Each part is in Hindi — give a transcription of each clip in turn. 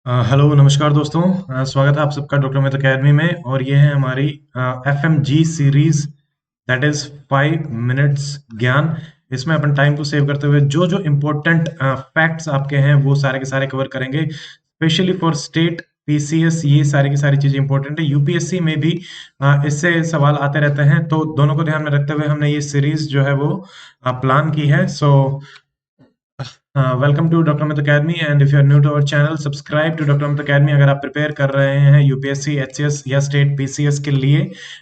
हेलो नमस्कार दोस्तों। स्वागत है आप सबका डॉक्टर अमित अकेडमी में। और ये है हमारी FMG series, that is 5 minutes ज्ञान। इसमें अपन टाइम को सेव करते हुए जो जो इम्पोर्टेंट फैक्ट्स आपके हैं वो सारे के सारे कवर करेंगे, स्पेशली फॉर स्टेट PCS। ये सारी की सारी चीजें इंपॉर्टेंट है। UPSC में भी इससे सवाल आते रहते हैं, तो दोनों को ध्यान में रखते हुए हमने ये सीरीज जो है वो प्लान की है। So welcome to doctor Amit academy, and if you are new to our channel, subscribe to doctor Amit academy अगर आप प्रिपेयर कर रहे हैं UPSC, HCS या स्टेट PCS के लिए।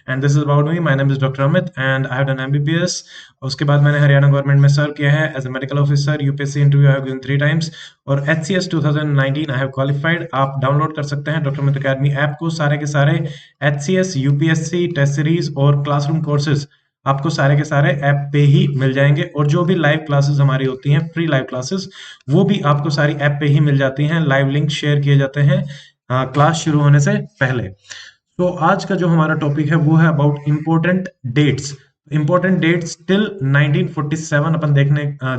And this is about me, my name is doctor Amit and I have done MBBS। उसके बाद मैंने हरियाणा गवर्नमेंट में सर्व किया है as a medical officer. UPSC interview I have given 3 times, और HCS 2019 आई हैव क्वालिफाइड। आप डाउनलोड कर सकते हैं डॉक्टर अमित अकेडमी ऐप को। सारे के सारे HCS, UPSC टेस्ट सीरीज और क्लासरूम कोर्सेज आपको सारे के सारे ऐप पे ही मिल जाएंगे। और जो भी लाइव क्लासेस हमारी होती हैं, फ्री लाइव क्लासेस, वो भी आपको सारी ऐप पे ही मिल जाती हैं। लाइव लिंक शेयर किए जाते हैं क्लास शुरू होने से पहले। तो आज का जो हमारा टॉपिक है वो है about important dates. Important dates till 1947 अपन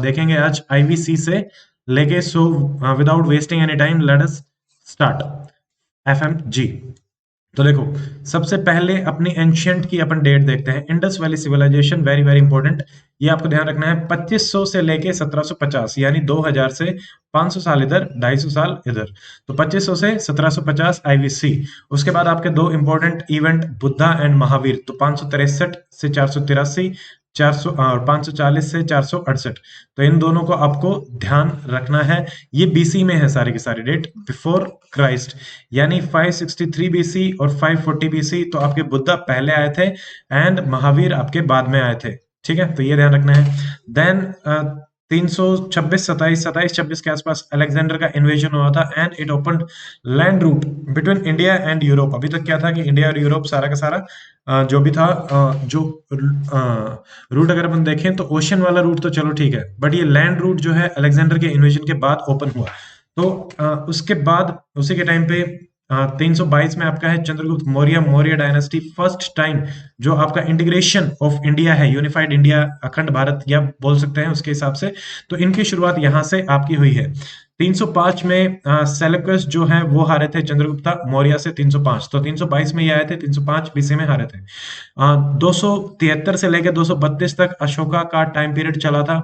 देखेंगे आज IVC से लेके। So without wasting any time, let us start. FMG। तो देखो, सबसे पहले अपनी एंशियंट की अपन डेट देखते हैं। Indus valley civilization, very very important. ये आपको ध्यान रखना है। 2500 से लेके 1750, यानी 2000 से 500 साल इधर, 250 साल इधर। तो 2500 से 1750 IVC। उसके बाद आपके दो important event, Buddha and Mahavir, तो 563 से 483, 400 और 540 से 468। तो इन दोनों को आपको ध्यान रखना है। ये BC में है सारी की सारी डेट, बिफोर क्राइस्ट, यानी 563 BC और 540 BC। तो आपके बुद्धा पहले आए थे एंड महावीर आपके बाद में आए थे। ठीक है, तो ये ध्यान रखना है। देन 326, 27 के आसपास अलेक्जेंडर का इन्वेजन हुआ था and it open land route between India and Europe. अभी तक क्या था कि इंडिया और यूरोप सारा का सारा जो भी था, जो रूट अगर अपन देखें तो ओशियन वाला रूट तो चलो ठीक है, बट ये लैंड रूट जो है अलेक्जेंडर के इन्वेजन के बाद ओपन हुआ। तो उसके बाद उसी के टाइम पे 322 में आपका है Chandragupta Maurya, Maurya dynasty. First time जो आपका इंटीग्रेशन ऑफ इंडिया है, यूनिफाइड इंडिया, अखंड भारत या बोल सकते हैं उसके हिसाब से, तो इनकी शुरुआत यहां से आपकी हुई है। 305 में सेल्यूकस जो है वो हारे थे चंद्रगुप्ता मौर्य से 305। तो 322 में ये आए थे, 305 BC में हारे थे। 273 से लेकर 232 तक अशोका का टाइम पीरियड चला था।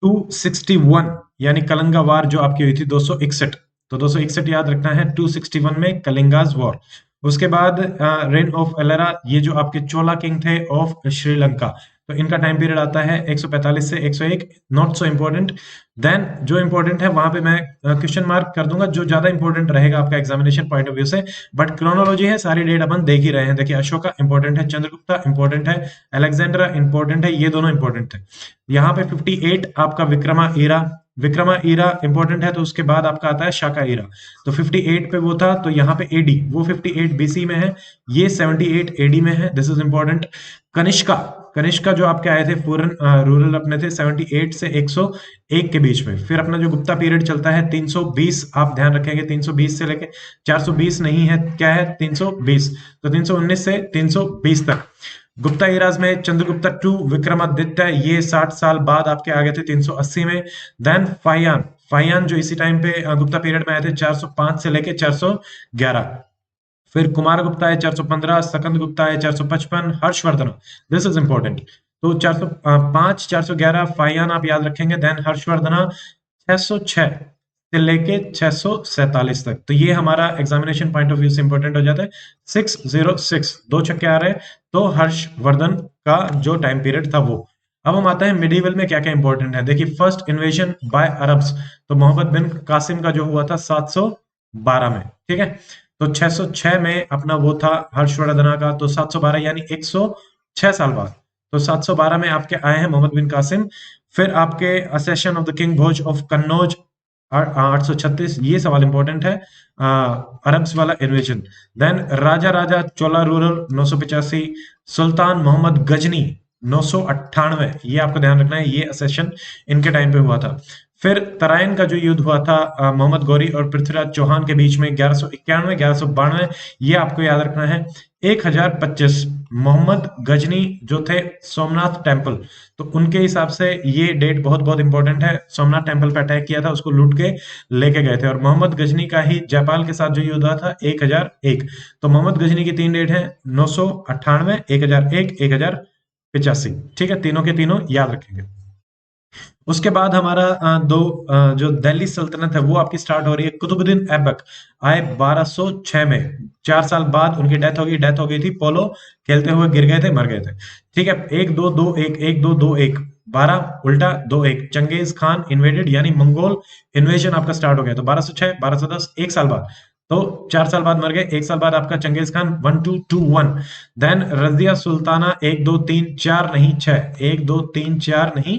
261 यानी कलिंगा वार जो आपकी हुई थी 261। तो 261 याद रखना है, 261 में कलिंगाज वॉर। उसके बाद रेन ऑफ एलेरा, ये जो आपके चोला किंग थे ऑफ श्रीलंका, तो इनका टाइम पीरियड आता है 145 से 101। Not so important. देन जो इंपॉर्टेंट है वहां पे मैं क्वेश्चन मार्क कर दूंगा, जो ज्यादा इंपॉर्टेंट रहेगा आपका एग्जामिनेशन पॉइंट ऑफ व्यू से। बट क्रोनोलॉजी है, सारी डेट अपन देख ही रहे हैं। देखिए, अशोका इंपॉर्टेंट है, चंद्रगुप्ता इंपॉर्टेंट है, अलेक्जेंड्रा इंपॉर्टेंट है, ये दोनों इंपॉर्टेंट है। यहाँ पे 58 आपका विक्रमा ईरा, विक्रमा ईरा इंपॉर्टेंट है। तो उसके बाद आपका आता है शाका ईरा। तो 58 पे वो था, तो यहाँ पे AD, वो 58 BC में है, ये 78 AD में है। This is important. Kanishka, Kanishka जो आपके आए थे फॉरेन रूरल अपने थे 78 से 101 के बीच में। फिर अपना जो गुप्ता पीरियड चलता है 320, आप ध्यान रखेंगे 320 से लेके 420 नहीं है, क्या है 320। तो 319 से 320 तक। गुप्ता इराज में चंद्रगुप्ता टू विक्रमादित्य, ये 60 साल बाद आपके आ गए थे 380 में। देन फायान, फायान जो इसी टाइम पे गुप्ता पीरियड में आए थे 405 से लेके 411। फिर कुमार गुप्ता है 415, सकंद गुप्ता है 455, हर्षवर्धन, दिस इज इंपॉर्टेंट। तो 405, 411 फायान आप याद रखेंगे। देन हर्षवर्धन 606 से लेके 647 तक। तो ये हमारा एग्जामिनेशन पॉइंट ऑफ व्यू से इंपॉर्टेंट हो जाता है। 606, दो छक्के आ रहे हैं, तो हर्षवर्धन का जो टाइम पीरियड था वो। अब हम आते हैं मिडिवल में क्या क्या इंपॉर्टेंट है। देखिए, फर्स्ट इन्वेजन बाय अरब्स, तो मोहम्मद बिन कासिम का जो हुआ था 712 में। ठीक है, तो 606 में अपना वो था हर्षवर्धन का, तो 712 यानी 106 साल बाद। तो 712 में आपके आए हैं मोहम्मद बिन कासिम। फिर आपके accession of the king Bhoj of Kannauj 836, ये सवाल इंपॉर्टेंट है, अरब्स वाला invasion. Then Raja Raja Chola rule 985, Sultan Mohammad Ghazni 998, ये आपको ध्यान रखना है, ये असेशन इनके टाइम पे हुआ था। फिर तराइन का जो युद्ध हुआ था मोहम्मद गौरी और पृथ्वीराज चौहान के बीच में 1191, 1192, ये आपको याद रखना है। 1025 मोहम्मद गजनी जो थे सोमनाथ टेम्पल, तो उनके हिसाब से ये डेट बहुत बहुत इंपॉर्टेंट है। सोमनाथ टेम्पल पे अटैक किया था, उसको लूट के लेके गए थे, और मोहम्मद गजनी का ही जयपाल के साथ जो युद्ध हुआ था 1001। तो मोहम्मद गजनी की 3 डेट है, 998, 1001, 1085। ठीक है, तीनों के तीनों याद रखेंगे। उसके बाद हमारा जो दिल्ली सल्तनत है वो आपकी स्टार्ट हो रही है। कुतुबुद्दीन ऐबक आए 1206 में, 4 साल बाद उनकी डेथ हो गई थी, पोलो खेलते हुए गिर गए थे, मर गए थे। ठीक है, 1-2-2-1, 1-2-2-1, 12 उल्टा 2-1, चंगेज खान इन्वेडेड, यानी मंगोल इन्वेजन आपका स्टार्ट हो गया। तो 1206, 1210, 1 साल बाद, तो 4 साल बाद मर गए, 1 साल बाद आपका Genghis Khan 1221। Then Razia Sultana 1-2-3-4 नहीं 6, 1-2-3-4 नहीं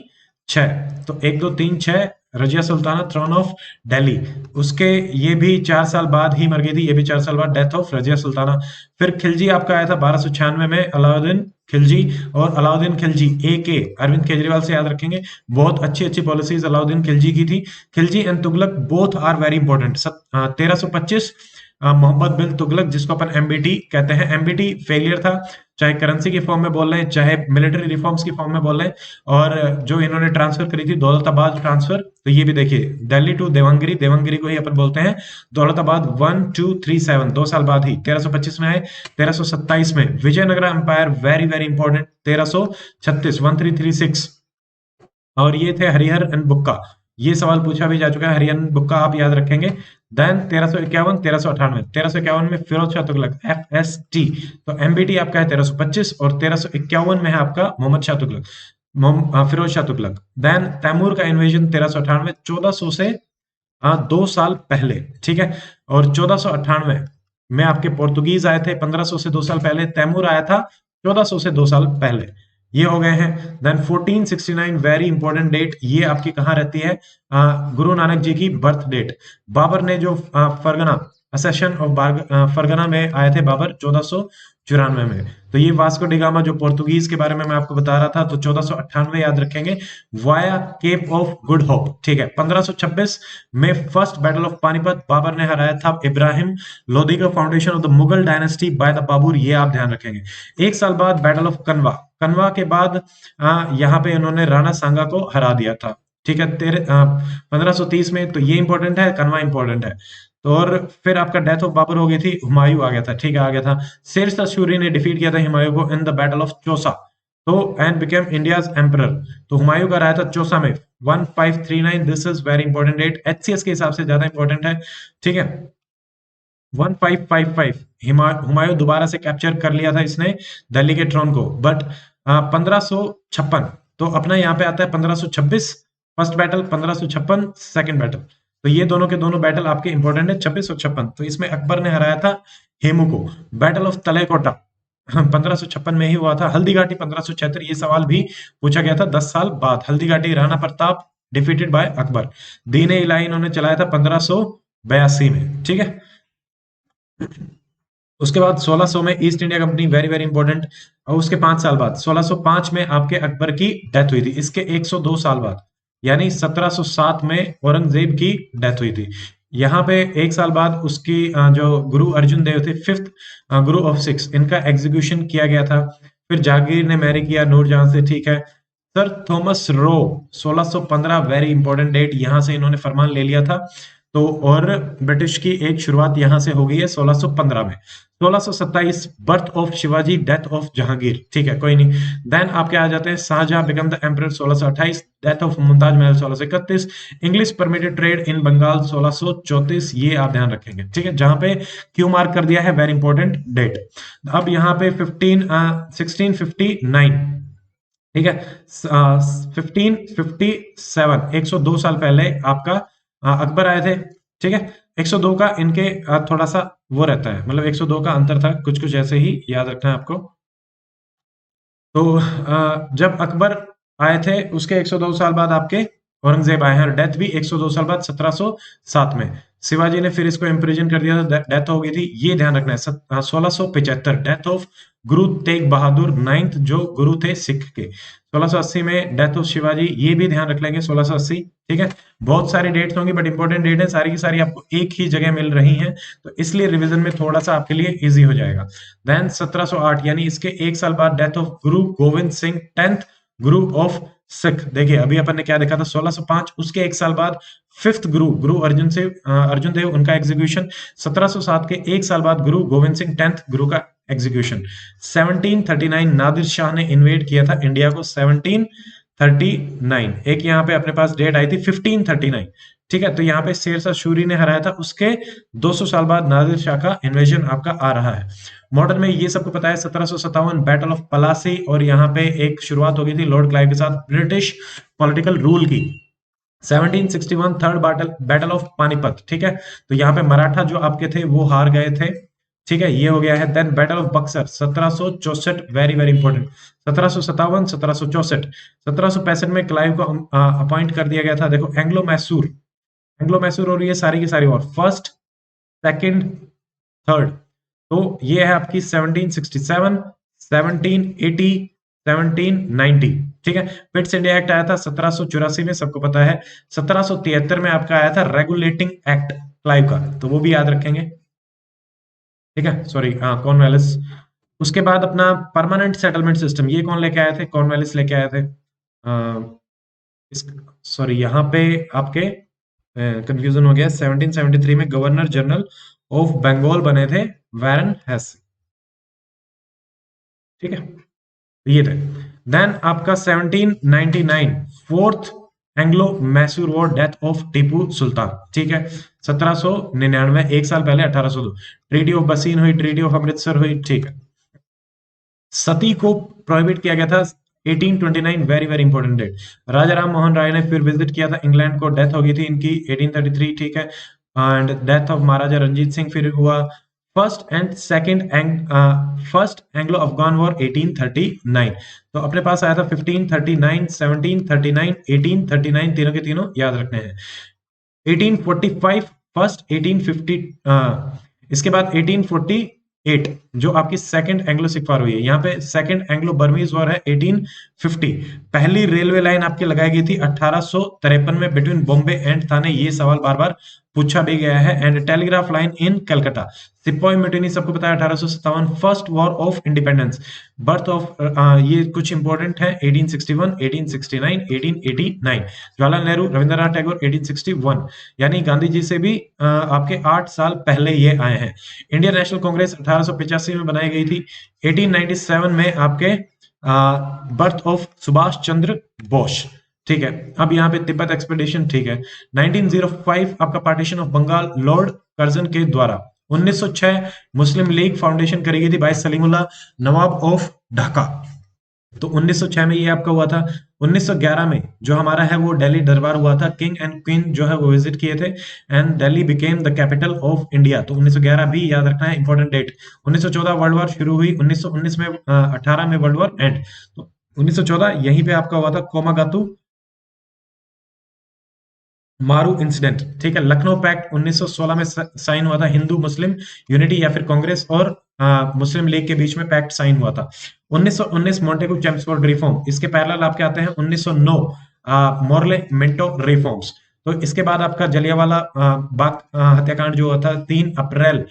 6, तो 1-2-3-6 रजिया सुल्ताना, थ्रोन ऑफ दिल्ली। उसके ये भी 4 साल बाद ही मर गई थी, ये भी 4 साल बाद डेथ ऑफ रजिया सुल्ताना। फिर खिलजी आपका आया था 1296 में, अलाउद्दीन खिलजी। और अलाउद्दीन खिलजी AK अरविंद केजरीवाल से याद रखेंगे, बहुत अच्छी अच्छी पॉलिसीज अलाउद्दीन खिलजी की थी। Khilji and Tughlaq both are very important. 1325 Mohammad bin Tughlaq, जिसको अपन MBT कहते हैं, MBT फेलियर था, चाहे करेंसी की फॉर्म में बोल रहे हैं, चाहे मिलिट्री रिफॉर्म्स की फॉर्म में बोल रहे हैं। और जो इन्होंने ट्रांसफर करी थी दौलताबाद ट्रांसफर, तो ये भी देखिए, दिल्ली टू देवंगिरी, देवंगिरी को ही अपन बोलते हैं दौलताबाद। 1237, 2 साल बाद ही 1325 में आए। 1327 में Vijayanagara empire, very very important, 1336, 1336। और ये थे हरिहर एंड बुक्का, ये सवाल पूछा भी जा चुका है, हरिहर एंड बुक्का आप याद रखेंगे। देन 1351, 1398, 1351 में फिरोज शाह तुगलक, FST। तो MBT आपका है 1325, और 1351 में है आपका मोहम्मद शाह तुगलक, फिरोज शाह तुगलक। देन तैमूर का इन्वेजन 1398, 1400 से 2 साल पहले। ठीक है, और 1498 में आपके पोर्तुगीज आए थे, 1500 से 2 साल पहले। तैमूर आया था 1400 से 2 साल पहले। ये हो गए हैं। देन 1469, वेरी इंपॉर्टेंट डेट, ये आपकी कहाँ रहती है, गुरु नानक जी की बर्थ डेट। बाबर ने जो फरगना, असेशन ऑफ फरगना में आए थे बाबर 1494 में। तो ये वास्को डिगामा जो पोर्तुगीज के बारे में मैं आपको बता रहा था, तो 1498 याद रखेंगे, via cape of good hope. ठीक है, 1526 में first battle of Panipat, Babur ने हराया था इब्राहिम लोदी का, foundation of the Mughal dynasty by the Babur, ये आप ध्यान रखेंगे। 1 साल बाद बैटल ऑफ कनवा, कनवा के बाद यहाँ पे इन्होंने राणा सांगा को हरा दिया था। ठीक है, 1530 में, तो ये इंपॉर्टेंट है, कनवा इंपॉर्टेंट है। तो और फिर आपका डेथ ऑफ बाबर हो गई थी, हुमायूं आ गया था। ठीक है, आ गया था। शेर शाह सूरी ने डिफीट किया था हुमायूं को in the battle of Chausa, तो एंड बिकेम इंडियाज एम्परर। तो हुमायूं का रहा था चौसा में 1539, this is very important date, HCS के हिसाब से ज्यादा इंपॉर्टेंट है। ठीक है, 1555 हुमायूं दोबारा से कैप्चर कर लिया था इसने दिल्ली के ट्रोन को, बट 1556, तो अपना यहाँ पे आता है 1526 फर्स्ट बैटल, 1556 सेकंड बैटल। तो ये दोनों के दोनों बैटल आपके इंपॉर्टेंट है, 26 और 56। तो इसमें अकबर ने हराया था हेमू को। बैटल ऑफ तलेकोटा 1556 में ही हुआ था। हल्दी घाटी 1576, ये सवाल भी पूछा गया था 10 साल बाद। Haldi Ghati Rana Pratap defeated by Akbar. दीन इलाही इन्होंने चलाया था 1582 में। ठीक है, उसके बाद 1600 में east India company, very very important. और उसके 5 साल बाद 1605 में आपके अकबर की डेथ हुई थी। इसके 102 साल बाद, यानी 1707 में औरंगजेब की डेथ हुई थी। यहाँ पे 1 साल बाद उसकी जो गुरु अर्जुन देव थे, फिफ्थ गुरु ऑफ सिक्स, इनका एग्जीक्यूशन किया गया था। फिर जहांगीर ने मैरी किया नूरजहां से। ठीक है, sir Thomas Roe 1615, very important date, यहां से इन्होंने फरमान ले लिया था। तो और ब्रिटिश की एक शुरुआत यहां से हो गई है 1615 में। 1627 birth of Shivaji, death of Jahangir. ठीक है, कोई नहीं। देन आपके आ जाते हैं Shahjahan become the emperor 1628, death of Mumtaz Mahal 1631, English permitted trade in Bengal 1634, ये आप ध्यान रखेंगे। ठीक है, जहां पे क्यू मार्क कर दिया है, वेरी इंपॉर्टेंट डेट। अब यहाँ पे 1659, ठीक है, 1557, 102 साल पहले आपका अकबर आए थे। ठीक है, 102 का इनके थोड़ा सा वो रहता है, मतलब 102 का अंतर था, कुछ कुछ ऐसे ही याद रखना है आपको। तो जब अकबर आए थे उसके 102 साल बाद आपके औरंगजेब आए हैं, और डेथ भी 102 साल बाद 1707 में। शिवाजी ने फिर इसको इम्प्रिजन कर दिया था, डेथ हो गई थी, ये ध्यान रखना है। 1675 death of Guru Tegh Bahadur 9th जो गुरु थे सिख के। 1680 में डेथ ऑफ शिवाजी, ये भी ध्यान रख लेंगे 1680। ठीक है, बहुत सारी डेट्स होंगी बट इंपॉर्टेंट डेट है, सारी की सारी आपको एक ही जगह मिल रही हैं, तो इसलिए रिवीजन में थोड़ा सा आपके लिए इजी हो जाएगा। देन 1708 यानी इसके एक साल बाद death of Guru Govind Singh 10th Guru of Sikh. देखिए अभी अपन ने क्या देखा था 1605, उसके एक साल बाद 5th गुरु गुरु अर्जुन देव उनका एग्जीक्यूशन। 1707 के एक साल बाद गुरु गोविंद सिंह 10th गुरु का एग्जीक्यूशन। 1739 नादिर शाह ने इन्वेड किया था इंडिया को। 1739 एक यहाँ पे अपने पास डेट आई थी 1539। ठीक है, तो यहाँ पे शेरशाह सूरी ने हराया था, उसके 200 साल बाद नादिर शाह का इन्वेजन आपका आ रहा है। मॉडर्न में ये सबको पता है 1757 बैटल ऑफ पलासी, और यहाँ पे एक शुरुआत हो गई थी लॉर्ड क्लाइव के साथ ब्रिटिश पॉलिटिकल रूल की। 1761 थर्ड बैटल ऑफ पानीपत। ठीक है, तो यहाँ पे मराठा जो आपके थे वो हार गए थे। ठीक है, ये हो गया है। Then battle of Buxar 1764, very very important. 1757 1764 1765 में क्लाइव को अपॉइंट कर दिया गया था। देखो एंग्लो मैसूर और ये सारी की सारी, और फर्स्ट सेकंड थर्ड, तो ये है आपकी 1767 1780 1790। ठीक है, पिट्स इंडिया एक्ट आया था 1784 में, सबको पता है। 1773 में आपका आया था रेगुलेटिंग एक्ट क्लाइव का, तो वो भी याद रखेंगे। ठीक है, सॉरी कॉर्नवालिस। उसके बाद अपना परमानेंट सेटलमेंट सिस्टम, ये कौन लेके आए थे? कॉर्नवालिस लेके आए थे। सॉरी यहाँ पे आपके कंफ्यूजन हो गया। 1773 में गवर्नर जनरल ऑफ बंगाल बने थे वारन हेस। ठीक है, ये थे। देन आपका 1799 fourth Anglo Mysore war, death of Tipu Sultan. ठीक है, 1799 एक साल पहले 1802 ट्रीटी ऑफ बसीन हुई, ट्रीटी ऑफ अमृतसर हुई। ठीक है, सती को प्रोहिबिट किया गया था 1829, वेरी वेरी इंपॉर्टेंट डेट। राजा राम मोहन राय ने फिर विजिट किया था इंग्लैंड को, डेथ हो गई थी इनकी 1833। ठीक है, एंड डेथ ऑफ महाराजा रंजीत सिंह फिर हुआ। First Anglo Afghan war 1839। तो अपने पास आया था 1539 1739 1839, तीनों के तीनों याद रखने हैं। 1845 फर्स्ट, 1850 इसके बाद 1848 जो आपकी सेकंड एंग्लो सिख वॉर हुई है। यहाँ पे सेकंड एंग्लो बर्मीज वॉर है 1850। पहली रेलवे लाइन आपकी लगाई गई थी 1853 में बिटवीन बॉम्बे एंड थाने, ये सवाल बार बार पूछा भी गया है। And telegraph line in Calcutta. सिपाही म्यूटिनी सबको पता है 1857। First war of independence, birth of ये कुछ इंपॉर्टेंट है 1861 1869 1889। जवाहरलाल नेहरू रविंद्रनाथ टैगोर 1861, यानी गांधी जी से भी आपके 8 साल पहले ये आए हैं। इंडियन नेशनल कांग्रेस 1885 में बनाई गई थी। 1897 में आपके बर्थ ऑफ सुभाष चंद्र बोस। ठीक है, अब यहाँ पे तिब्बत एक्सपेडिशन। ठीक है, 1905 आपका partition of Bengal lord Curzon के द्वारा। 1906 मुस्लिम लीग फाउंडेशन करी गई थी बाय सलीमुल्लाह नवाब ऑफ ढाका। तो 1906 में ये आपका हुआ था। 1911 में जो हमारा है वो दिल्ली दरबार हुआ था, किंग एंड क्वीन जो है वो विजिट किए थे, and Delhi became the capital of India. तो 1911 भी याद रखना है, इंपॉर्टेंट डेट। 1914 वर्ल्ड वॉर शुरू हुई, 1919 में 18 में वर्ल्ड वॉर एंड। तो 1914 यहीं पे आपका हुआ था कोमागातू मारू इंसिडेंट। ठीक है, लखनऊ पैक्ट 1916 में साइन हुआ था, हिंदू मुस्लिम यूनिटी या फिर कांग्रेस और मुस्लिम लीग के बीच में पैक्ट साइन हुआ था। 1919 मॉन्टेगू चेम्सफोर्ड रिफॉर्म, इसके पैरेलल आपके आते हैं 1909 मॉर्ले मिंटो रिफॉर्म्स। तो इसके बाद आपका जलियांवाला बाग हत्याकांड जो हुआ था 13 अप्रैल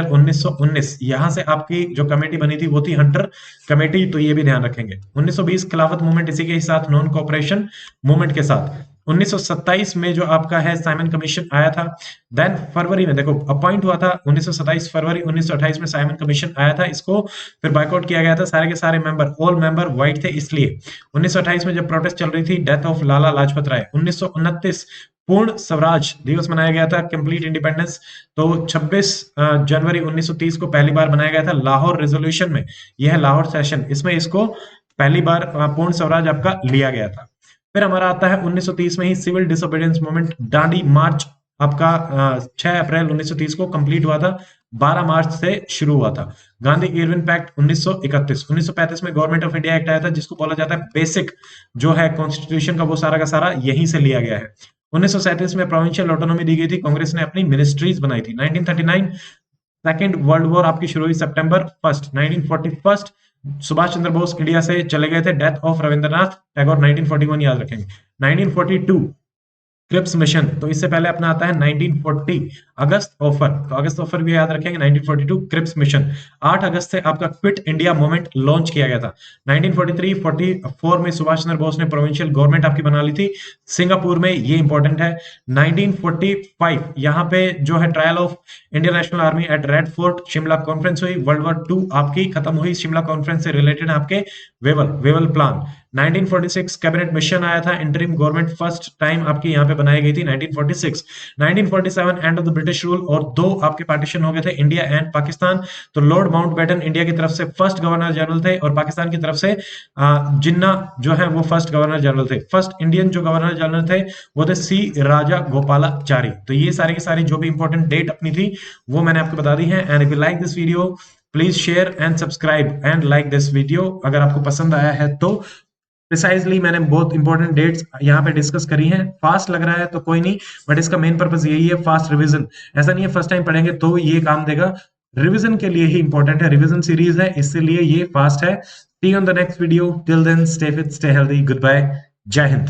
1919, यहां से आपकी जो कमेटी बनी थी वो थी हंटर कमेटी, तो ये भी ध्यान रखेंगे। 1920 खिलाफत मूवमेंट, इसी के साथ नॉन कोऑपरेशन मूवमेंट के साथ। 1927 में जो आपका है साइमन कमीशन आया था। देन फरवरी में देखो अपॉइंट हुआ था 1927 फरवरी 1928 में साइमन कमीशन आया था, इसको फिर बायकॉट किया गया था। सारे के सारे मेंबर, ऑल मेंबर व्हाइट थे इसलिए। 1928 में जब प्रोटेस्ट चल रही थी, डेथ ऑफ लाला लाजपत राय। 1929 पूर्ण स्वराज दिवस मनाया गया था, कंप्लीट इंडिपेंडेंस। तो 26 जनवरी 1930 को पहली बार बनाया गया था लाहौर रेजोल्यूशन में। यह है लाहौर सेशन, इसमें इसको पहली बार पूर्ण स्वराज आपका लिया गया था। फिर हमारा आता है 1930 में ही सिविल डिसोबीडियंस मूवमेंट, दांडी मार्च आपका 6 अप्रैल 1930 को कंप्लीट हुआ था, 12 मार्च से शुरू हुआ था। Gandhi Irwin pact 1931। 1935 में गवर्नमेंट ऑफ इंडिया एक्ट आया था, जिसको बोला जाता है बेसिक जो है कॉन्स्टिट्यूशन का, वो सारा का सारा यहीं से लिया गया है। 1937 में प्रोविंशियल ऑटोनॉमी दी गई थी, कांग्रेस ने अपनी मिनिस्ट्रीज बनाई थी। 1939 सेकेंड वर्ल्ड वॉर आपकी शुरू हुई सितंबर 1 1941। सुभाष चंद्र बोस इंडिया से चले गए थे। डेथ ऑफ रविंद्रनाथ टैगोर 1941 याद रखेंगे। 1942 क्रिप्स मिशन, तो इससे पहले अपना आता है 1940 अगस्त ऑफर, तो अगस्त ऑफर भी याद रखेंगे। 1942 क्रिप्स मिशन। 8 अगस्त से आपका क्विट इंडिया मूवमेंट लॉन्च किया गया था। 1943-44 में सुभाष चंद्र बोस ने प्रोविंशियल गवर्नमेंट आपकी बना ली थी सिंगापुर में, ये इंपॉर्टेंट है। 1945 यहाँ पे जो है trial of Indian national army at red fort, Shimla conference हुई। वर्ल्ड वॉर 2 आपकी खत्म हुई शिमला कॉन्फ्रेंस से रिलेटेड आपके वेवल प्लान। 1946 कैबिनेट मिशन आया था, इंटरिम गवर्नमेंट फर्स्ट टाइम आपकी यहाँ पे बनाई गई थी 1946। 1947 end of the British rule, और दो आपके पार्टीशन हो गए थे, इंडिया एंड पाकिस्तान। तो लॉर्ड माउंटबेटन इंडिया की तरफ से फर्स्ट गवर्नर जनरल थे और पाकिस्तान की तरफ से जिन्ना जो है वो फर्स्ट गवर्नर जनरल थे। फर्स्ट इंडियन जो गवर्नर जनरल थे वो थे सी राजा गोपालाचारी। तो ये सारी की सारी जो भी इंपॉर्टेंट डेट अपनी थी वो मैंने आपको बता दी है। And if you like this video please share and subscribe and like this video अगर आपको पसंद आया है तो। प्रिसाइजली मैंने बहुत इंपॉर्टेंट डेट्स यहाँ पे डिस्कस करी हैं। फास्ट लग रहा है तो कोई नहीं, बट इसका मेन पर्पस यही है, फास्ट रिवीजन। ऐसा नहीं है फर्स्ट टाइम पढ़ेंगे तो ये काम देगा, रिवीजन के लिए ही इंपॉर्टेंट है, रिवीजन सीरीज है इसलिए ये फास्ट है। See you on the next video, till then stay fit, stay healthy, good bye, Jai Hind.